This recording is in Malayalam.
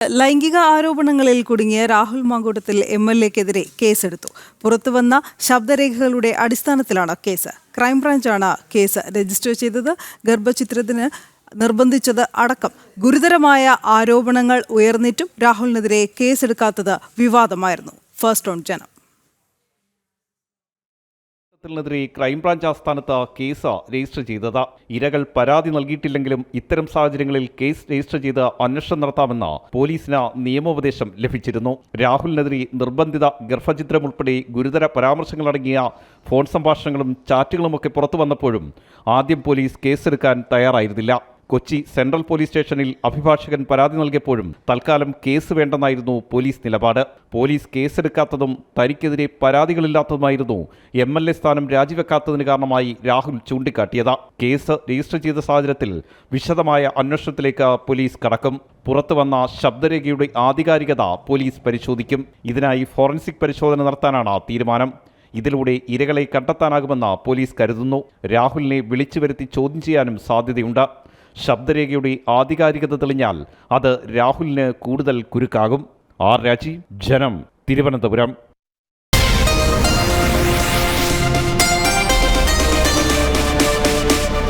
ലൈംഗിക ആരോപണങ്ങളിൽ കുടുങ്ങിയ രാഹുൽ മാങ്കൂട്ടത്തിൽ MLA-ക്കെതിരെ കേസെടുത്തു. പുറത്തുവന്ന ശബ്ദരേഖകളുടെ അടിസ്ഥാനത്തിലാണ് കേസ്. ക്രൈംബ്രാഞ്ചാണ് കേസ് രജിസ്റ്റർ ചെയ്തത്. ഗർഭചിത്രത്തിന് നിർബന്ധിച്ചത് അടക്കം ഗുരുതരമായ ആരോപണങ്ങൾ ഉയർന്നിട്ടും രാഹുലിനെതിരെ കേസെടുക്കാത്തത് വിവാദമായിരുന്നു. ഫസ്റ്റ് ഓൺ ജനം. ത്തിനെതിരെ ക്രൈംബ്രാഞ്ച് ആസ്ഥാനത്ത് കേസ് രജിസ്റ്റർ ചെയ്തത്. ഇരകൾ പരാതി നൽകിയിട്ടില്ലെങ്കിലും ഇത്തരം സാഹചര്യങ്ങളിൽ കേസ് രജിസ്റ്റർ ചെയ്ത് അന്വേഷണം നടത്താമെന്ന് പോലീസിന് നിയമോപദേശം ലഭിച്ചിരുന്നു. രാഹുലിനെതിരെ നിർബന്ധിത ഗർഭചിത്രം ഉൾപ്പെടെ ഗുരുതര പരാമർശങ്ങളടങ്ങിയ ഫോൺ സംഭാഷണങ്ങളും ചാറ്റുകളുമൊക്കെ പുറത്തു വന്നപ്പോഴും ആദ്യം പോലീസ് കേസെടുക്കാൻ തയ്യാറായിരുന്നില്ല. കൊച്ചി സെൻട്രൽ പോലീസ് സ്റ്റേഷനിൽ അഭിഭാഷകൻ പരാതി നൽകിയപ്പോഴും തൽക്കാലം കേസ് വേണ്ടെന്നായിരുന്നു പോലീസ് നിലപാട്. പോലീസ് കേസെടുക്കാത്തതും തനിക്കെതിരെ പരാതികളില്ലാത്തതുമായിരുന്നു MLA സ്ഥാനം രാജിവെക്കാത്തതിന് കാരണമായി രാഹുൽ ചൂണ്ടിക്കാട്ടിയത്. കേസ് രജിസ്റ്റർ ചെയ്ത സാഹചര്യത്തിൽ വിശദമായ അന്വേഷണത്തിലേക്ക് പോലീസ് കടക്കും. പുറത്തുവന്ന ശബ്ദരേഖയുടെ ആധികാരികത പോലീസ് പരിശോധിക്കും. ഇതിനായി ഫോറൻസിക് പരിശോധന നടത്താനാണ് തീരുമാനം. ഇതിലൂടെ ഇരകളെ കണ്ടെത്താനാകുമെന്ന് പോലീസ് കരുതുന്നു. രാഹുലിനെ വിളിച്ചു വരുത്തി ചോദ്യം ചെയ്യാനും സാധ്യതയുണ്ട്. ശബ്ദരേഖയുടെ ആധികാരികത തെളിഞ്ഞാൽ അത് രാഹുലിന് കൂടുതൽ കുരുക്കാകും. ആർ രാജീവ്, ജനം, തിരുവനന്തപുരം.